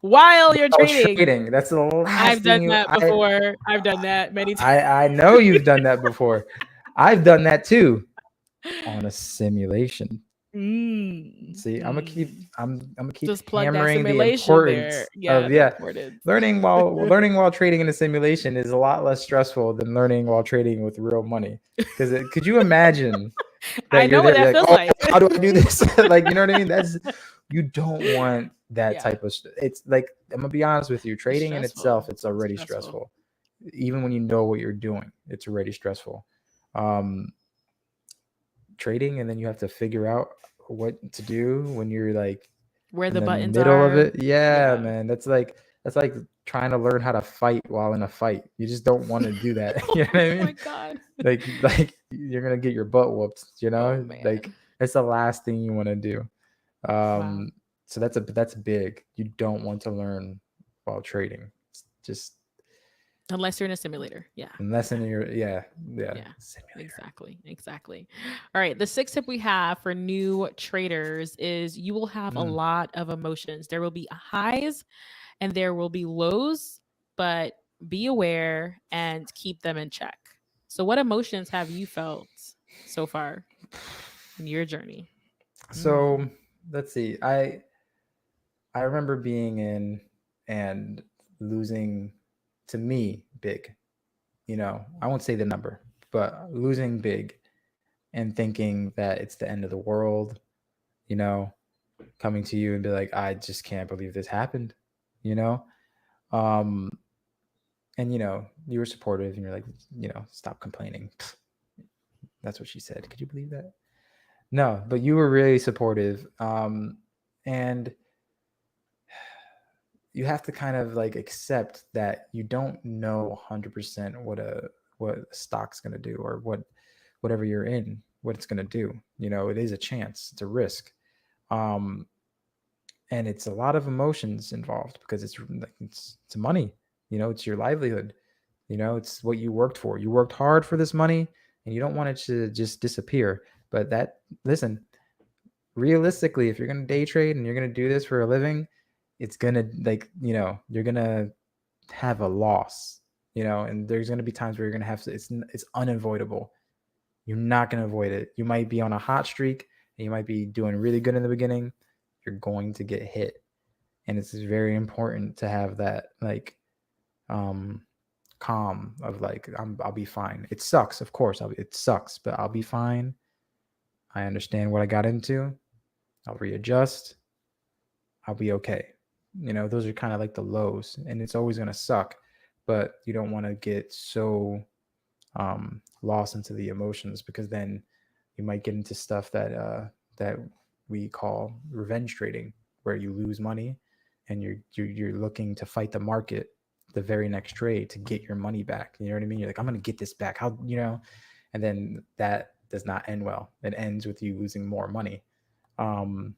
while you're while trading. trading. That's the last I've thing done you that before. I've done that many times. I know you've done that before. I've done that too on a simulation. Mm, See, mm. I'm gonna keep Just plug that hammering the simulation there. importance Yeah, of the yeah, importance. learning while trading in a simulation is a lot less stressful than learning while trading with real money. Because could you imagine I that you're know what there, you're that like, feels oh, like. how do I do this? Like, you know what I mean? You don't want that Yeah, type of. It's like I'm gonna be honest with you. it's Trading in stressful. itself, it's It's already stressful. stressful. Even when you know what you're doing, it's already stressful. Um, Trading, and then you have to figure out what to do when you're like Where in the the buttons middle of are. it. Yeah, Yeah. man, that's like trying to learn how to fight while in a fight. You just don't want to do that. You know what I Oh my mean? god. Like you're gonna get your butt whooped. Oh Like man. it's the last thing you want to do. Wow. So that's big. You don't want to learn while trading. It's just Unless you're in a simulator. Yeah. unless Yeah. in your yeah Yeah. simulator. Exactly. Exactly. All right. The sixth tip we have for new traders is you will have a Mm. lot of emotions. There will be highs and there will be lows, but be aware and keep them in check. So, what emotions have you felt so far in your journey? So Mm. let's see. I remember being in and losing to me big. I won't say the number, but losing big and thinking that it's the end of the world. You know, coming to you and be like, I just can't believe this happened. You know, um, and you were supportive and you're like, stop complaining. That's what she said. Could you believe that? No, but you were really supportive. And you have to kind of like accept that you don't know 100% what a stock's going to do, or whatever you're in, what it's going to do. It is a chance, it's a risk. Um, and it's a lot of emotions involved because it's money. It's your livelihood. It's what you worked for. You worked hard for this money, and you don't want it to just disappear. But listen, realistically, if you're going to day trade and you're going to do this for a living, it's going to, like, you're going to have a loss, and there's going to be times where you're going to have to, it's unavoidable. You're not going to avoid it. You might be on a hot streak and you might be doing really good in the beginning. You're going to get hit. And it's very important to have that, like, um calm of like, I'll be fine. It sucks, of course. It sucks, but I'll be fine. I understand what I got into. I'll readjust. I'll be okay. Those are kind of like the lows, and it's always going to suck, but you don't want to get so lost into the emotions, because then you might get into stuff that we call revenge trading, where you lose money and you're looking to fight the market the very next trade to get your money back. You know what I mean? You're like, I'm going to get this back. How, and then that does not end well. It ends with you losing more money. Um,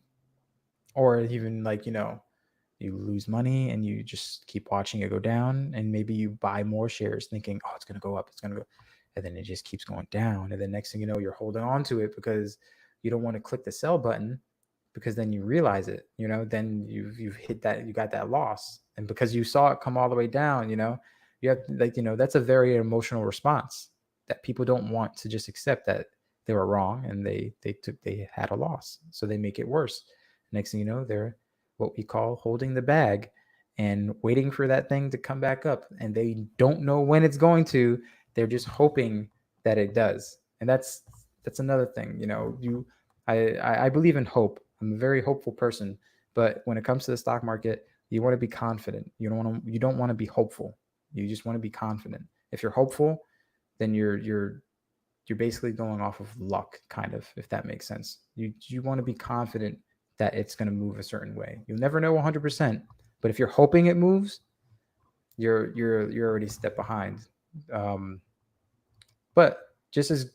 or even like, you lose money and you just keep watching it go down, and maybe you buy more shares thinking, oh, it's going to go up, it's going to go, and then it just keeps going down, and then next thing you know, you're holding on to it because you don't want to click the sell button, because then you realize it, then you've hit that, you got that loss, and because you saw it come all the way down, you have, like, that's a very emotional response that people don't want to just accept that they were wrong, and they had a loss, so they make it worse. Next thing you know, they're what we call holding the bag and waiting for that thing to come back up, and they don't know when it's going to. They're just hoping that it does. And that's another thing. I believe in hope. I'm a very hopeful person, but when it comes to the stock market, you want to be confident. You don't want to be hopeful. You just want to be confident. If you're hopeful, then you're basically going off of luck, kind of, if that makes sense. You want to be confident that it's going to move a certain way. You'll never know 100%, but if you're hoping it moves, you're already a step behind. Um, but just as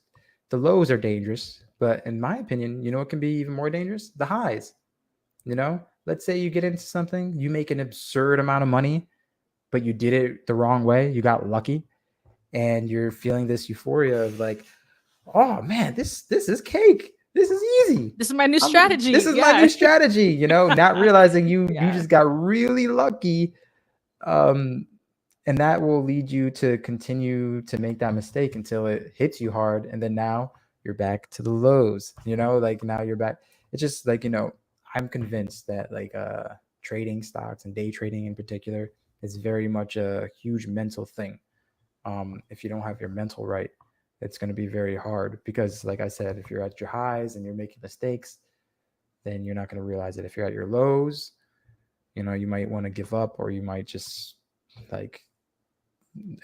the lows are dangerous, but in my opinion, it can be even more dangerous. The highs. Let's say you get into something, you make an absurd amount of money, but you did it the wrong way. You got lucky, and you're feeling this euphoria of like, oh man, this is cake. This is easy. This is my new This strategy. is my Yeah. new strategy. Not realizing you Yeah. just got really lucky, um, and that will lead you to continue to make that mistake until it hits you hard, and then now you're back to the lows. Like now you're back. It's just like, I'm convinced that, like, trading stocks and day trading in particular is very much a huge mental thing. If you don't have your mental right, it's going to be very hard, because, like I said, if you're at your highs and you're making mistakes, then you're not going to realize it. If you're at your lows, you might want to give up, or you might just, like,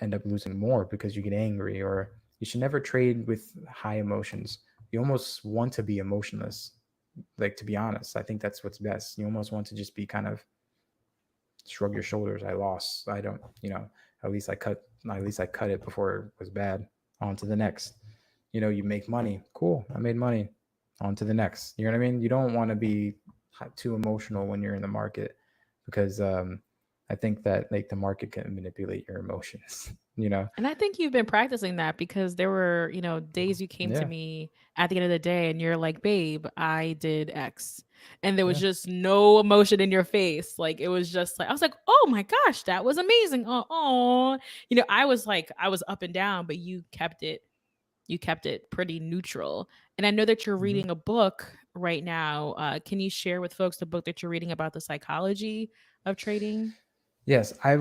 end up losing more because you get angry. Or you should never trade with high emotions. You almost want to be emotionless. Like, to be honest, I think that's what's best. You almost want to just be kind of shrug your shoulders. I lost. I don't, at least I cut it before it was bad. On to the next. You make money. Cool. I made money. On to the next. You know what I mean? You don't want to be too emotional when you're in the market, because I think that like the market can manipulate your emotions, you know? And I think you've been practicing that because there were, days you came to Yeah. me at the end of the day and you're like, babe, I did X. And there was Yeah. just no emotion in your face. Like it was just like, I was like, oh my gosh, that was amazing. Oh. I was like, I was up and down, but you kept it pretty neutral. And I know that you're Hmm. reading a book right now. Can you share with folks the book that you're reading about the psychology of trading? Yes, I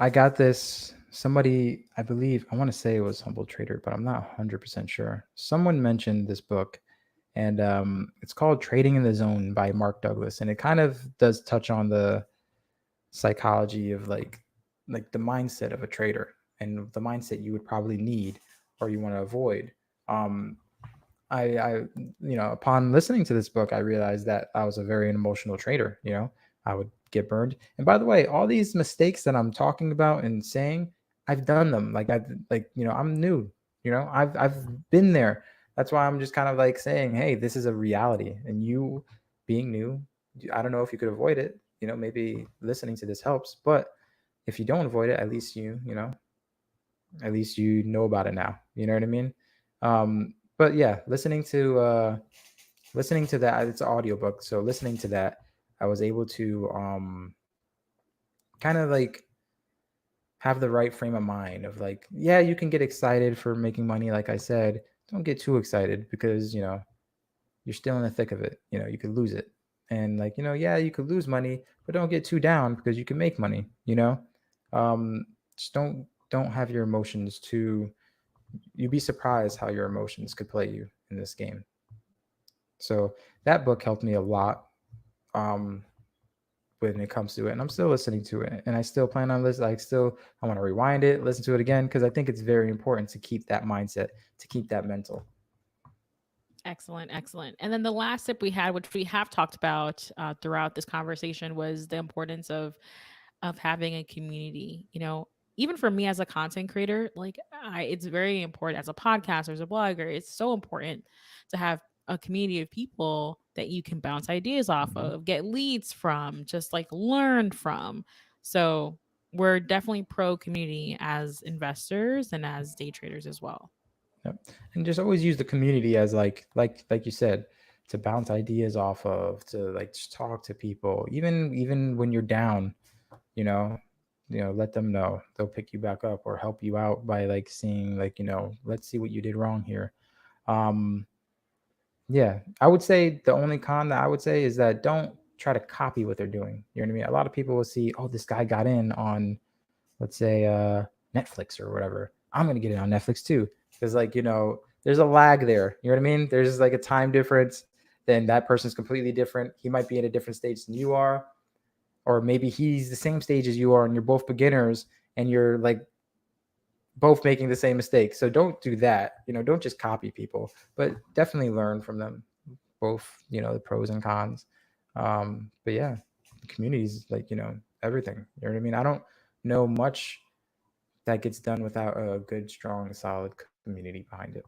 got this somebody, I believe, I want to say it was Humble Trader, but I'm not 100% sure. Someone mentioned this book, and it's called Trading in the Zone by Mark Douglas, and it kind of does touch on the psychology of like the mindset of a trader and the mindset you would probably need or you want to avoid. Um I upon listening to this book, I realized that I was a very emotional trader. I would get burned. And by the way, all these mistakes that I'm talking about and saying, I've done them. I'm new. I've been there. That's why I'm just kind of like saying, hey, this is a reality. And you being new, I don't know if you could avoid it. Maybe listening to this helps, but if you don't avoid it, at least you know about it now. You know what I mean? But yeah, listening to that, it's an audiobook. So listening to that, I was able to kind of like have the right frame of mind of like, yeah, you can get excited for making money. Like I said, don't get too excited because, you're still in the thick of it. You could lose it. And like, yeah, you could lose money, but don't get too down because you can make money. Just don't have your emotions too. You'd be surprised how your emotions could play you in this game. So that book helped me a lot um, when it comes to it, and I'm still listening to it, and I still plan on listening. I want to rewind it, listen to it again because I think it's very important to keep that mindset, to keep that mental. Excellent, excellent. And then the last tip we had, which we have talked about throughout this conversation, was the importance of having a community. Even for me as a content creator, like it's very important as a podcaster, as a blogger. It's so important to have a community of people that you can bounce ideas off Mm-hmm. of, get leads from, just like learn from. So we're definitely pro community as investors and as day traders as well. Yep. And just always use the community as like you said, to bounce ideas off of, to like just talk to people, even when you're down. You know, let them know. They'll pick you back up or help you out by like seeing like let's see what you did wrong here. Um, yeah, I would say the only con that I would say is that don't try to copy what they're doing. You know what I mean? A lot of people will see, oh, this guy got in on, let's say, Netflix or whatever. I'm gonna get it on Netflix too, because like there's a lag there. You know what I mean? There's like a time difference. Then that person's completely different. He might be in a different stage than you are, or maybe he's the same stage as you are, and you're both beginners, and you're like both making the same mistake. So don't do that. Don't just copy people, but definitely learn from them. Both, the pros and cons. But yeah, communities like everything. You know what I mean? I don't know much that gets done without a good, strong, solid community behind it.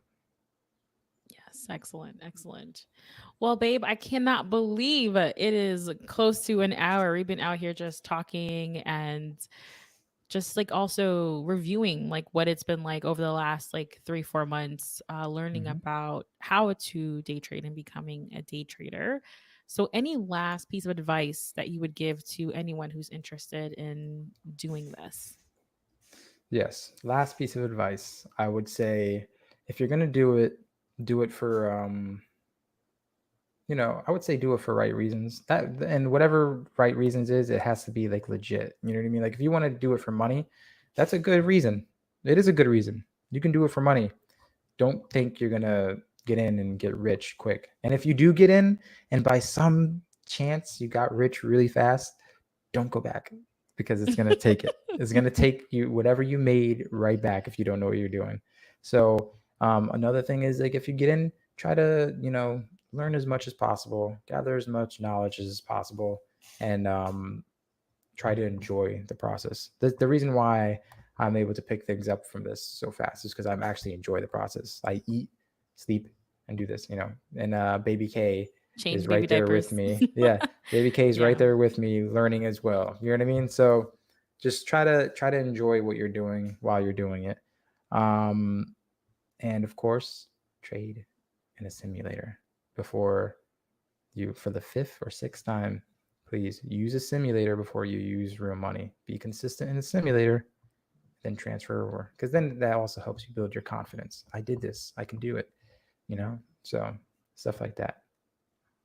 Yes, excellent, excellent. Well, babe, I cannot believe it is close to an hour. We've been out here just talking and just like also reviewing like what it's been like over the last like 3 4 months, learning Hmm. about how to day trade and becoming a day trader. So any last piece of advice that you would give to anyone who's interested in doing this? Yes. Last piece of advice, I would say, if you're gonna do it, do it for I would say do it for right reasons. That, and whatever right reasons is, it has to be like legit. You know what I mean? Like if you want to do it for money, that's a good reason. It is a good reason. You can do it for money. Don't think you're gonna get in and get rich quick. And if you do get in and by some chance you got rich really fast, don't go back because it's gonna take it. It's gonna take you whatever you made right back if you don't know what you're doing. So another thing is like if you get in, try to learn as much as possible, gather as much knowledge as possible, and try to enjoy the process. The reason why I'm able to pick things up from this so fast is because I'm actually enjoy the process. I eat, sleep, and do this. And Baby K, Change is baby right there with diapers. me. Yeah, baby K is right Yeah. there with me, learning as well. You know what I mean? So just try to enjoy what you're doing while you're doing it, um, and of course, trade in a simulator before you for the fifth or sixth time. Please use a simulator before you use real money. Be consistent in the simulator, then transfer over, because then that also helps you build your confidence. I did this. I can do it. You know, so stuff like that.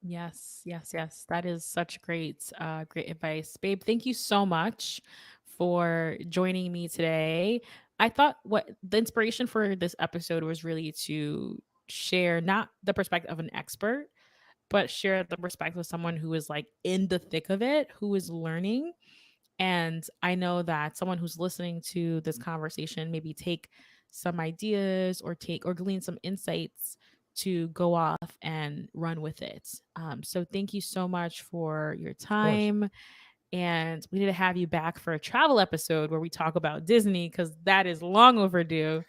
Yes, yes, yes. That is such great advice, babe. Thank you so much for joining me today. I thought what the inspiration for this episode was really to share not the perspective of an expert, but share the perspective of someone who is like in the thick of it, who is learning. And I know that someone who's listening to this conversation maybe take some ideas or take or glean some insights to go off and run with it. So thank you so much for your Of course. time. And we need to have you back for a travel episode where we talk about Disney because that is long overdue.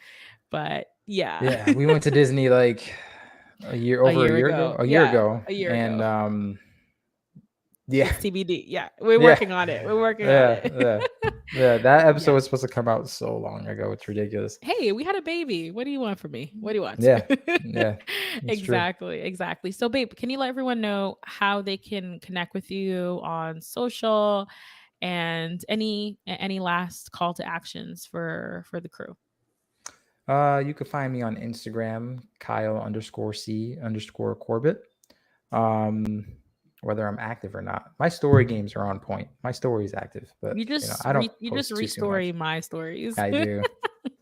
But yeah, Yeah, we went to Disney like a a year year ago, ago. a year Yeah, ago, a year and ago. yeah, It's TBD. Yeah, we're yeah, working on it. We're working on yeah, it. yeah, yeah. That episode Yeah. was supposed to come out so long ago. It's ridiculous. Hey, we had a baby. What do you want from me? What do you want? Yeah, yeah, it's true. Exactly, exactly. So, babe, can you let everyone know how they can connect with you on social and any last call to actions for the crew? You can find me on Instagram, Kyle_C_Corbett. Um, whether I'm active or not, my story games are on point. My story is active, but I don't You just post too much. restory my stories. I do.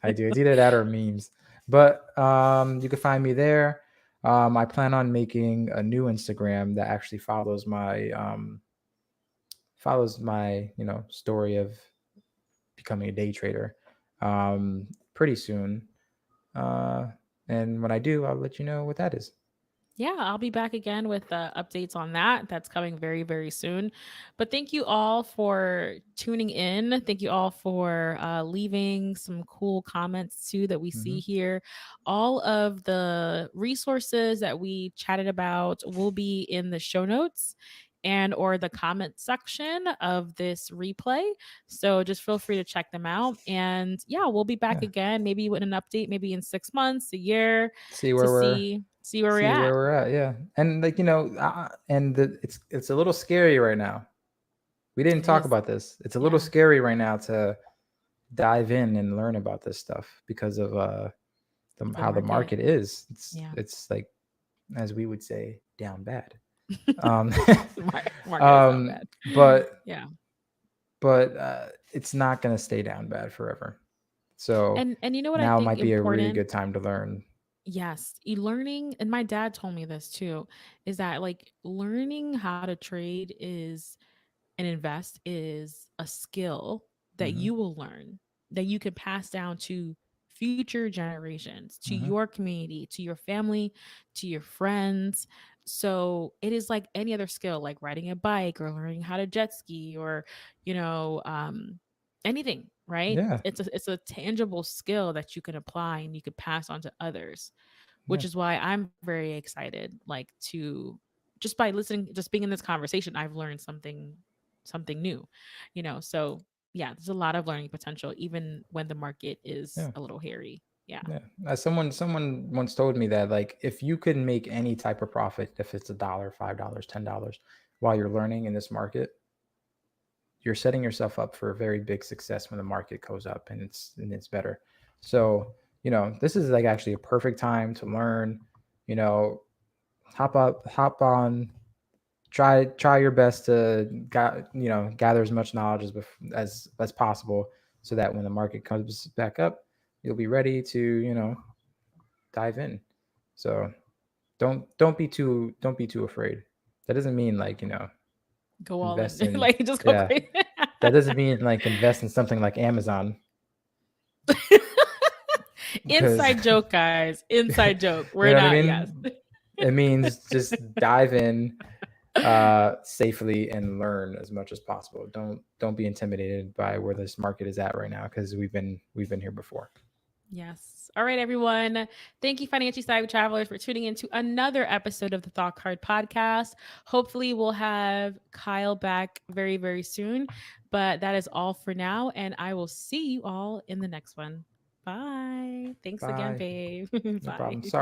I do. It's either that or memes. But you can find me there. I plan on making a new Instagram that actually follows my story of becoming a day trader pretty soon. Uh, and when I do, I'll let you know what that is. Yeah, I'll be back again with updates on that. That's coming very, very soon. But thank you all for tuning in. Thank you all for leaving some cool comments too that we Hmm. see here. All of the resources that we chatted about will be in the show notes and or the comment section of this replay. So just feel free to check them out. And yeah, we'll be back Yeah. again, maybe with an update, maybe in 6 months, a year, See to where we're see where we're see where at. we're at. Yeah. And like it's a little scary right now. We didn't It talk is. about this. It's a little Yeah. scary right now to dive in and learn about this stuff because of The how the market. market is. Yeah. It's like, as we would say, down bad. Um, Market is not bad. but Yeah. it's not going to stay down bad forever. So And you know what I now think might be a really important? good time to learn. Yes, e-learning, and my dad told me this too, is that like learning how to trade is and invest is a skill that Hmm. you will learn, that you can pass down to future generations, to Hmm. your community, to your family, to your friends. So it is like any other skill, like riding a bike or learning how to jet ski or, you know, anything, right? Yeah. It's a tangible skill that you can apply and you can pass on to others, which Yeah. is why I'm very excited, like to just by listening, just being in this conversation, I've learned something new, So yeah, there's a lot of learning potential, even when the market is Yeah. a little hairy. Yeah. Yeah. As someone once told me that, like, if you can make any type of profit, if it's a dollar, $5, $10, while you're learning in this market, you're setting yourself up for a very big success when the market goes up and it's better. So, this is like actually a perfect time to learn, you know, hop on, try your best to gather as much knowledge as possible, so that when the market comes back up, you'll be ready to, dive in. So don't be too afraid. That doesn't mean like, Go all in. invest in Like just go yeah, crazy. that doesn't mean like invest in something like Amazon, because Inside joke, guys. Inside joke. you We're know what I not, yes. mean. It means just dive in safely and learn as much as possible. Don't be intimidated by where this market is at right now, because we've been here before. Yes. All right, everyone. Thank you, financially savvy travelers, for tuning into another episode of the Thought Card podcast. Hopefully, we'll have Kyle back very, very soon. But that is all for now. And I will see you all in the next one. Bye. Thanks again, Bye. babe. No problem. Bye. Sorry